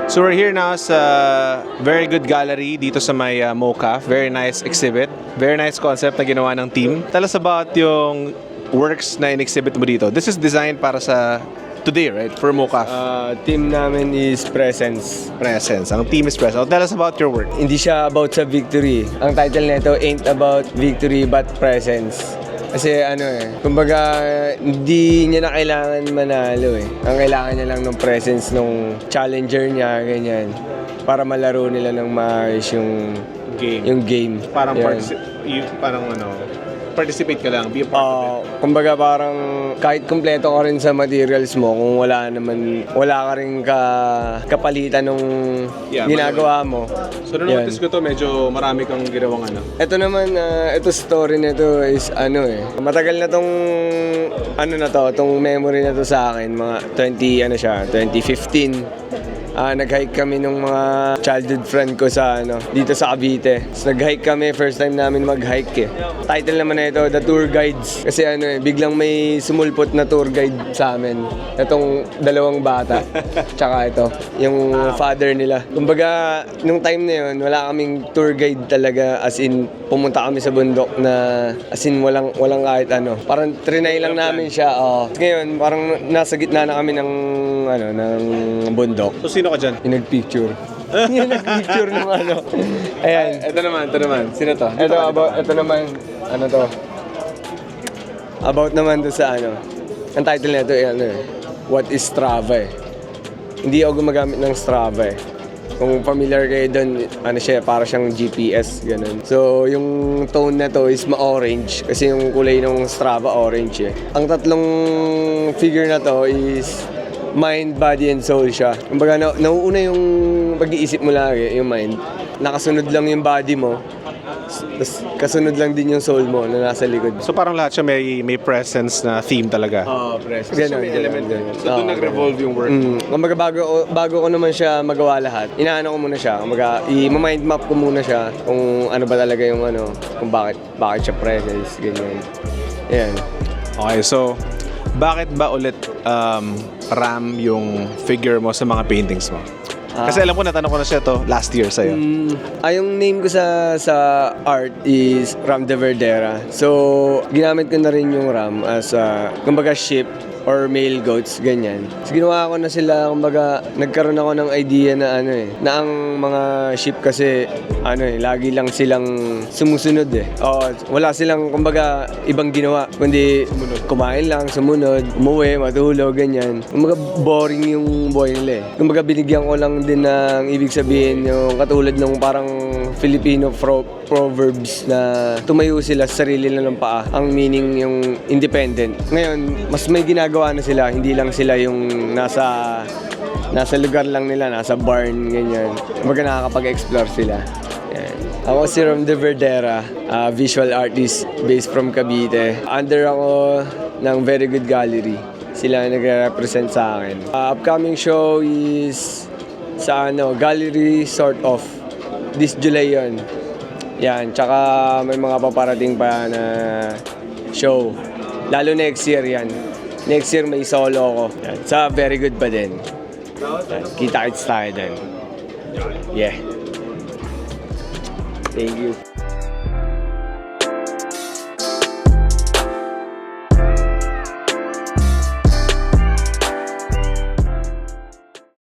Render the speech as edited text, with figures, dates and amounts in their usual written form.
So we're here now sa very good gallery dito sa may MoCA. Very nice exhibit. Very nice concept na ginawa ng team. Tell us about yung works na in-exhibit mo dito. This is designed para sa today, right? For MoCA. Team namin is Presence. Presence. Ang team is present. Tell us about your work. Hindi siya about sa victory. Ang title nito ain't about victory but presence. Kasi kumbaga hindi niya na kailangan manalo eh. Ang kailangan niya lang ng presence nung challenger niya, ganyan. Para malaro nila ng maayos yung game. Parang Yan. participate ka lang, be a part of it. Kumbaga parang kahit kumpleto ka rin sa materials mo, kung wala ka rin kapalitan nung ginagawa mo. So na-notice ko to, medyo marami kang ginawang Ito naman, ito story nito is matagal na tong memory na to sa akin, mga 2015. Nag-hike kami nung mga childhood friend ko sa dito sa Cavite. So, nag-hike kami, first time namin mag-hike eh. Title naman na ito, The Tour Guides. Kasi biglang may sumulpot na tour guide sa amin. Itong dalawang bata. Tsaka ito, yung father nila. Kumbaga, nung time na yun, wala kaming tour guide talaga, as in, pumunta kami sa bundok na, as in, walang kahit Parang trinay lang namin siya. Ngayon, parang nasa gitna na kami ng bundok. So sino ka dyan? Yung nag-picture. Yung nag-picture ng Ayan. Ito naman. Sino to? Ito naman, to? About naman to sa Ang title nito What is Strava eh. Hindi ako gumagamit ng Strava eh. Kung familiar kayo doon, para siyang GPS, ganun. So, yung tone na to is ma-orange kasi yung kulay ng Strava orange eh. Ang tatlong figure na to is mind, body, and soul siya. Kumbaga, nauuna yung pag-iisip mo lagi, yung mind. Nakasunod lang yung body mo, tapos kasunod lang din yung soul mo na nasa likod. So parang lahat siya may presence na theme talaga. Presence. So may element din. So doon nag-revolve yung work. Kumbaga bago ko naman siya magawa lahat, inaano ko muna siya. Kumbaga i-mind map ko muna siya kung ano ba talaga yung kung bakit siya presence, ganyan. Ayan. Okay, so bakit ba ulit RAM yung figure mo sa mga paintings mo? Kasi alam ko, natanong ko na siya to last year sa'yo. Yung name ko sa art is Ram de Verdera. So, ginamit ko na rin yung Ram as kumbaga sheep or male goats, ganyan. So, ginawa ko na sila, kumbaga, nagkaroon ako ng idea na na ang mga sheep kasi, lagi lang silang sumusunod eh. Wala silang, kumbaga, ibang ginawa, kundi kumain lang, sumunod, umuwi, matulog, ganyan. Kumbaga, boring yung buhay nila eh. Kumbaga, binigyan ko lang din ng ibig sabihin yung katulad ng parang Filipino proverbs na tumayo sila sa sarili na ng paa. Ang meaning yung independent. Ngayon, mas may ginagawa na sila, hindi lang sila yung nasa lugar lang nila, nasa barn, ganyan. Kumbaga nakakapag-explore sila. Yan. Ako si Ram de Verdera, visual artist based from Cavite. Under ako ng Very Good Gallery. Sila nagre-represent sa akin. Upcoming show is sa gallery sort of. This July yun. Yan, tsaka may mga paparating pa na show. Lalo next year yan. Next year may solo ko. Yan, sa Very Good pa din. Yan, kita-kits tayo din. Yeah. Thank you.